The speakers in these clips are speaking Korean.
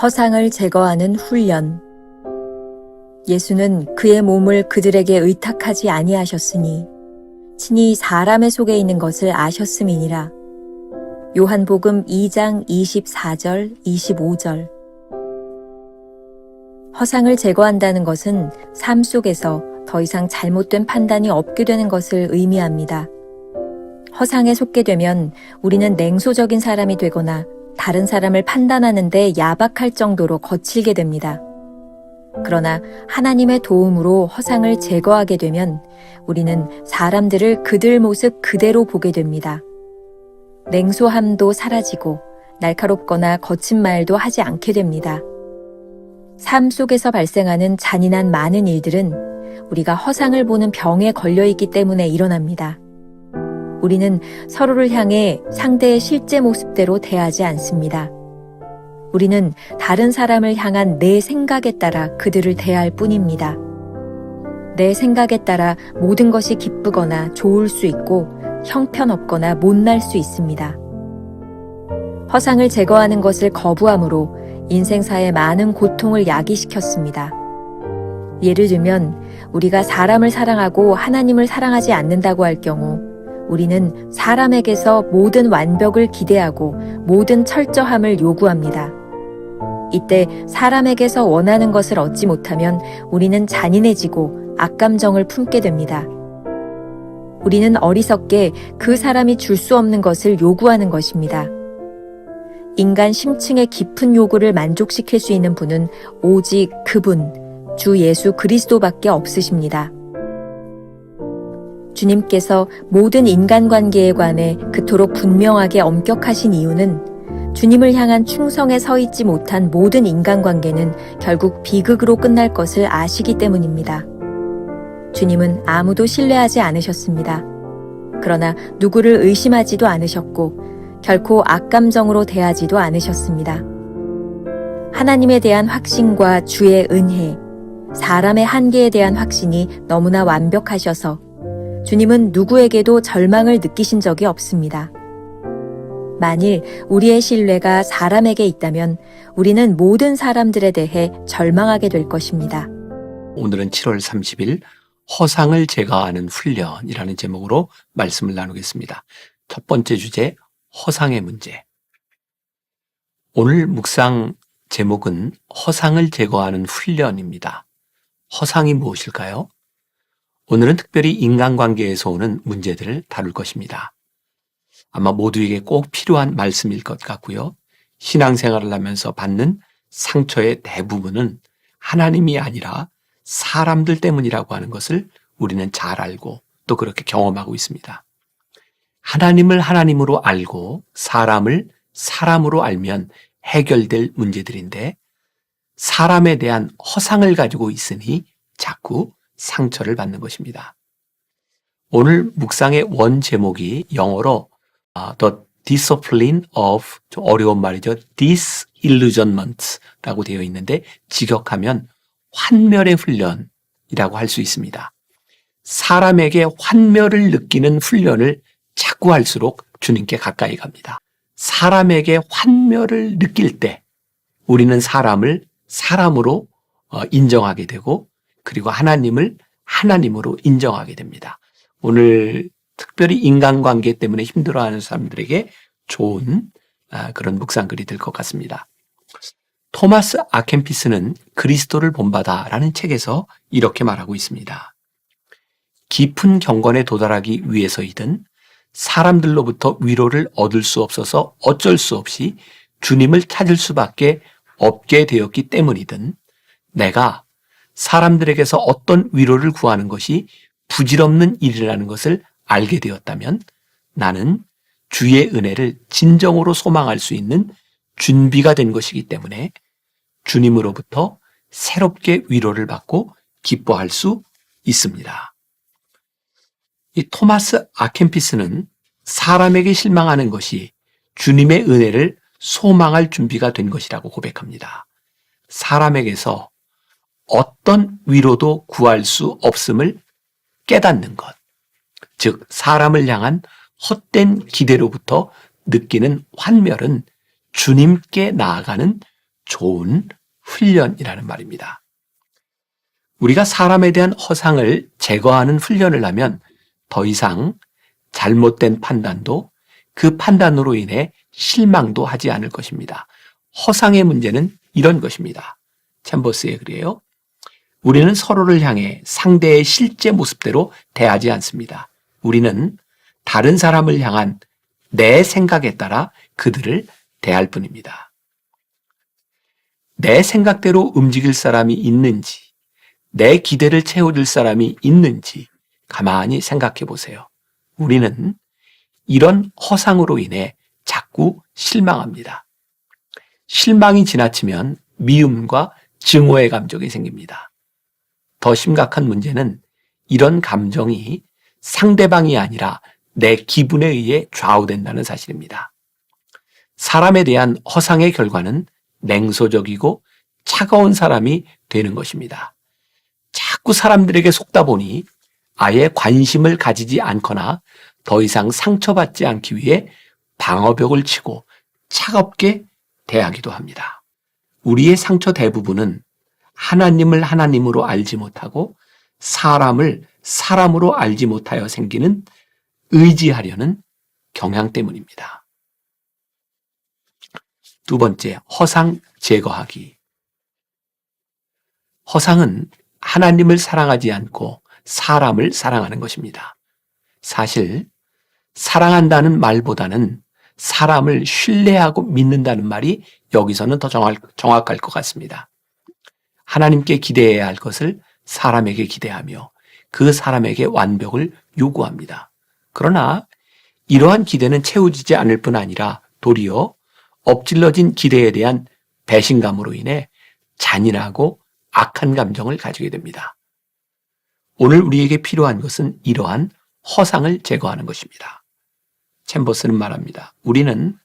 허상을 제거하는 훈련. 예수는 그의 몸을 그들에게 의탁하지 아니하셨으니 친히 사람의 속에 있는 것을 아셨음이니라. 요한복음 2장 24절, 25절. 허상을 제거한다는 것은 삶 속에서 더 이상 잘못된 판단이 없게 되는 것을 의미합니다. 허상에 속게 되면 우리는 냉소적인 사람이 되거나 다른 사람을 판단하는데 야박할 정도로 거칠게 됩니다. 그러나 하나님의 도움으로 허상을 제거하게 되면 우리는 사람들을 그들 모습 그대로 보게 됩니다. 냉소함도 사라지고 날카롭거나 거친 말도 하지 않게 됩니다. 삶 속에서 발생하는 잔인한 많은 일들은 우리가 허상을 보는 병에 걸려있기 때문에 일어납니다. 우리는 서로를 향해 상대의 실제 모습대로 대하지 않습니다. 우리는 다른 사람을 향한 내 생각에 따라 그들을 대할 뿐입니다. 내 생각에 따라 모든 것이 기쁘거나 좋을 수 있고 형편없거나 못날 수 있습니다. 허상을 제거하는 것을 거부함으로 인생사에 많은 고통을 야기시켰습니다. 예를 들면 우리가 사람을 사랑하고 하나님을 사랑하지 않는다고 할 경우 우리는 사람에게서 모든 완벽을 기대하고 모든 철저함을 요구합니다. 이때 사람에게서 원하는 것을 얻지 못하면 우리는 잔인해지고 악감정을 품게 됩니다. 우리는 어리석게 그 사람이 줄 수 없는 것을 요구하는 것입니다. 인간 심층의 깊은 요구를 만족시킬 수 있는 분은 오직 그분, 주 예수 그리스도밖에 없으십니다. 주님께서 모든 인간관계에 관해 그토록 분명하게 엄격하신 이유는 주님을 향한 충성에 서 있지 못한 모든 인간관계는 결국 비극으로 끝날 것을 아시기 때문입니다. 주님은 아무도 신뢰하지 않으셨습니다. 그러나 누구를 의심하지도 않으셨고 결코 악감정으로 대하지도 않으셨습니다. 하나님에 대한 확신과 주의 은혜, 사람의 한계에 대한 확신이 너무나 완벽하셔서 주님은 누구에게도 절망을 느끼신 적이 없습니다. 만일 우리의 신뢰가 사람에게 있다면 우리는 모든 사람들에 대해 절망하게 될 것입니다. 오늘은 7월 30일 허상을 제거하는 훈련이라는 제목으로 말씀을 나누겠습니다. 첫 번째 주제, 허상의 문제. 오늘 묵상 제목은 허상을 제거하는 훈련입니다. 허상이 무엇일까요? 오늘은 특별히 인간관계에서 오는 문제들을 다룰 것입니다. 아마 모두에게 꼭 필요한 말씀일 것 같고요. 신앙생활을 하면서 받는 상처의 대부분은 하나님이 아니라 사람들 때문이라고 하는 것을 우리는 잘 알고 또 그렇게 경험하고 있습니다. 하나님을 하나님으로 알고 사람을 사람으로 알면 해결될 문제들인데 사람에 대한 허상을 가지고 있으니 자꾸 상처를 받는 것입니다. 오늘 묵상의 원 제목이 영어로 The Discipline of, 좀 어려운 말이죠. Disillusionment라고 되어 있는데 직역하면 환멸의 훈련이라고 할 수 있습니다. 사람에게 환멸을 느끼는 훈련을 자꾸 할수록 주님께 가까이 갑니다. 사람에게 환멸을 느낄 때 우리는 사람을 사람으로 인정하게 되고 그리고 하나님을 하나님으로 인정하게 됩니다. 오늘 특별히 인간관계 때문에 힘들어하는 사람들에게 좋은 그런 묵상글이 될 것 같습니다. 토마스 아켄피스는 그리스도를 본받아라는 책에서 이렇게 말하고 있습니다. 깊은 경건에 도달하기 위해서이든 사람들로부터 위로를 얻을 수 없어서 어쩔 수 없이 주님을 찾을 수밖에 없게 되었기 때문이든 내가 사람들에게서 어떤 위로를 구하는 것이 부질없는 일이라는 것을 알게 되었다면 나는 주의 은혜를 진정으로 소망할 수 있는 준비가 된 것이기 때문에 주님으로부터 새롭게 위로를 받고 기뻐할 수 있습니다. 이 토마스 아켄피스는 사람에게 실망하는 것이 주님의 은혜를 소망할 준비가 된 것이라고 고백합니다. 사람에게서 어떤 위로도 구할 수 없음을 깨닫는 것, 즉 사람을 향한 헛된 기대로부터 느끼는 환멸은 주님께 나아가는 좋은 훈련이라는 말입니다. 우리가 사람에 대한 허상을 제거하는 훈련을 하면 더 이상 잘못된 판단도 그 판단으로 인해 실망도 하지 않을 것입니다. 허상의 문제는 이런 것입니다. 챔버스의 글이에요. 우리는 서로를 향해 상대의 실제 모습대로 대하지 않습니다. 우리는 다른 사람을 향한 내 생각에 따라 그들을 대할 뿐입니다. 내 생각대로 움직일 사람이 있는지, 내 기대를 채워줄 사람이 있는지 가만히 생각해 보세요. 우리는 이런 허상으로 인해 자꾸 실망합니다. 실망이 지나치면 미움과 증오의 감정이 생깁니다. 더 심각한 문제는 이런 감정이 상대방이 아니라 내 기분에 의해 좌우된다는 사실입니다. 사람에 대한 허상의 결과는 냉소적이고 차가운 사람이 되는 것입니다. 자꾸 사람들에게 속다 보니 아예 관심을 가지지 않거나 더 이상 상처받지 않기 위해 방어벽을 치고 차갑게 대하기도 합니다. 우리의 상처 대부분은 하나님을 하나님으로 알지 못하고 사람을 사람으로 알지 못하여 생기는 의지하려는 경향 때문입니다. 두 번째, 허상 제거하기. 허상은 하나님을 사랑하지 않고 사람을 사랑하는 것입니다. 사실 사랑한다는 말보다는 사람을 신뢰하고 믿는다는 말이 여기서는 더 정확할 것 같습니다. 하나님께 기대해야 할 것을 사람에게 기대하며 그 사람에게 완벽을 요구합니다. 그러나 이러한 기대는 채워지지 않을 뿐 아니라 도리어 엎질러진 기대에 대한 배신감으로 인해 잔인하고 악한 감정을 가지게 됩니다. 오늘 우리에게 필요한 것은 이러한 허상을 제거하는 것입니다. 챔버스는 말합니다. 우리는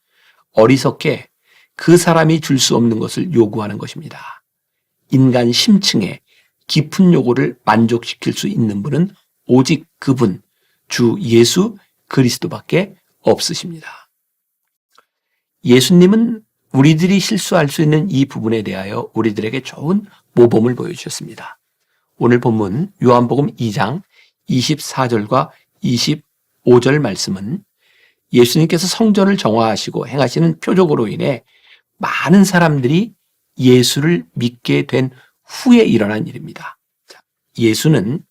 어리석게 그 사람이 줄 수 없는 것을 요구하는 것입니다. 인간 심층의 깊은 요구를 만족시킬 수 있는 분은 오직 그분, 주 예수 그리스도밖에 없으십니다. 예수님은 우리들이 실수할 수 있는 이 부분에 대하여 우리들에게 좋은 모범을 보여주셨습니다. 오늘 본문 요한복음 2장 24절과 25절 말씀은 예수님께서 성전을 정화하시고 행하시는 표적으로 인해 많은 사람들이 예수를 믿게 된 후에 일어난 일입니다. 예수는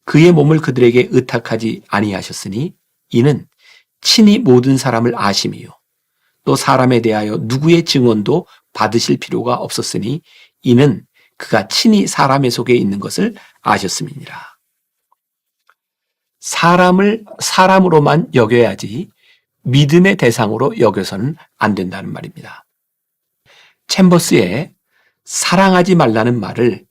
그의 몸을 그들에게 의탁하지 아니하셨으니 이는 친히 모든 사람을 아심이요 또 사람에 대하여 누구의 증언도 받으실 필요가 없었으니 이는 그가 친히 사람의 속에 있는 것을 아셨음이니라. 사람을 사람으로만 여겨야지 믿음의 대상으로 여겨서는 안 된다는 말입니다. 챔버스의 사랑하지 말라는 말을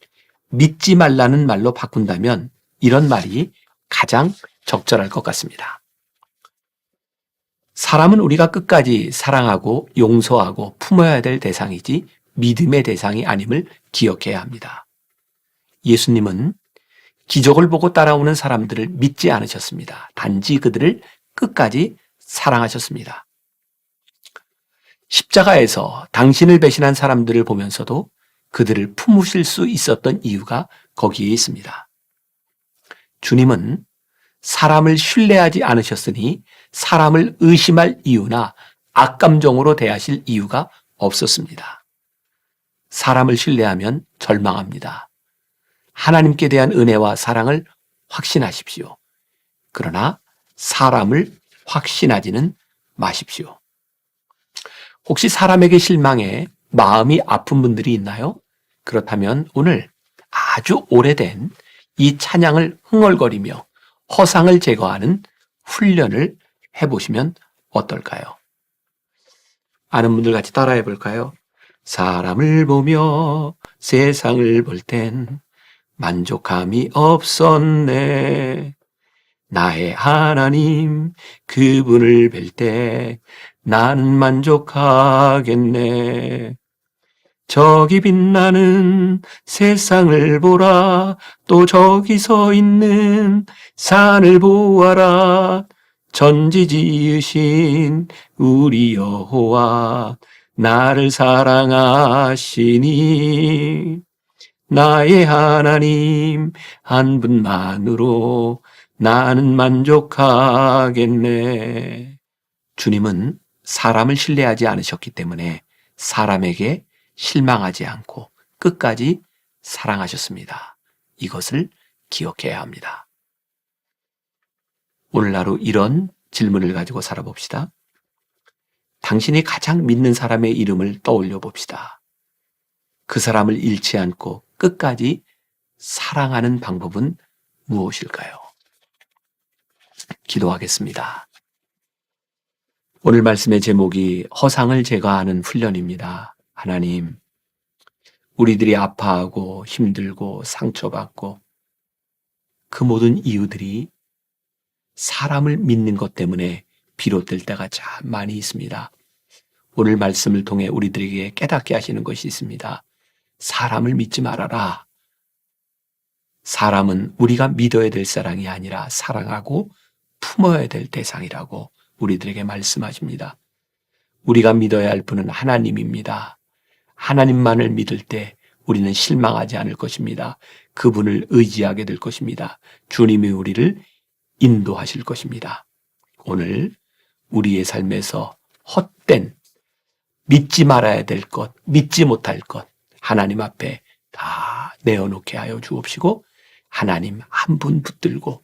믿지 말라는 말로 바꾼다면 이런 말이 가장 적절할 것 같습니다. 사람은 우리가 끝까지 사랑하고 용서하고 품어야 될 대상이지 믿음의 대상이 아님을 기억해야 합니다. 예수님은 기적을 보고 따라오는 사람들을 믿지 않으셨습니다. 단지 그들을 끝까지 사랑하셨습니다. 십자가에서 당신을 배신한 사람들을 보면서도 그들을 품으실 수 있었던 이유가 거기에 있습니다. 주님은 사람을 신뢰하지 않으셨으니 사람을 의심할 이유나 악감정으로 대하실 이유가 없었습니다. 사람을 신뢰하면 절망합니다. 하나님께 대한 은혜와 사랑을 확신하십시오. 그러나 사람을 확신하지는 마십시오. 혹시 사람에게 실망해 마음이 아픈 분들이 있나요? 그렇다면 오늘 아주 오래된 이 찬양을 흥얼거리며 허상을 제거하는 훈련을 해보시면 어떨까요? 아는 분들 같이 따라해 볼까요? 사람을 보며 세상을 볼 땐 만족함이 없었네. 나의 하나님 그분을 뵐 때 나는 만족하겠네. 저기 빛나는 세상을 보라. 또 저기 서 있는 산을 보아라. 전지 지으신 우리 여호와 나를 사랑하시니 나의 하나님 한 분만으로 나는 만족하겠네. 주님은 사람을 신뢰하지 않으셨기 때문에 사람에게 실망하지 않고 끝까지 사랑하셨습니다. 이것을 기억해야 합니다. 오늘 하루 이런 질문을 가지고 살아봅시다. 당신이 가장 믿는 사람의 이름을 떠올려 봅시다. 그 사람을 잃지 않고 끝까지 사랑하는 방법은 무엇일까요? 기도하겠습니다. 오늘 말씀의 제목이 허상을 제거하는 훈련입니다. 하나님, 우리들이 아파하고 힘들고 상처받고 그 모든 이유들이 사람을 믿는 것 때문에 비롯될 때가 참 많이 있습니다. 오늘 말씀을 통해 우리들에게 깨닫게 하시는 것이 있습니다. 사람을 믿지 말아라. 사람은 우리가 믿어야 될 사람이 아니라 사랑하고 품어야 될 대상이라고 우리들에게 말씀하십니다. 우리가 믿어야 할 분은 하나님입니다. 하나님만을 믿을 때 우리는 실망하지 않을 것입니다. 그분을 의지하게 될 것입니다. 주님이 우리를 인도하실 것입니다. 오늘 우리의 삶에서 헛된 믿지 말아야 될 것, 믿지 못할 것 하나님 앞에 다 내어놓게 하여 주옵시고 하나님 한 분 붙들고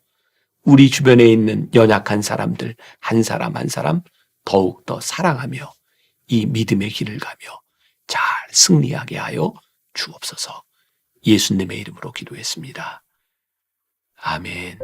우리 주변에 있는 연약한 사람들 한 사람 한 사람 더욱더 사랑하며 이 믿음의 길을 가며 잘 승리하게 하여 주옵소서. 예수님의 이름으로 기도했습니다. 아멘.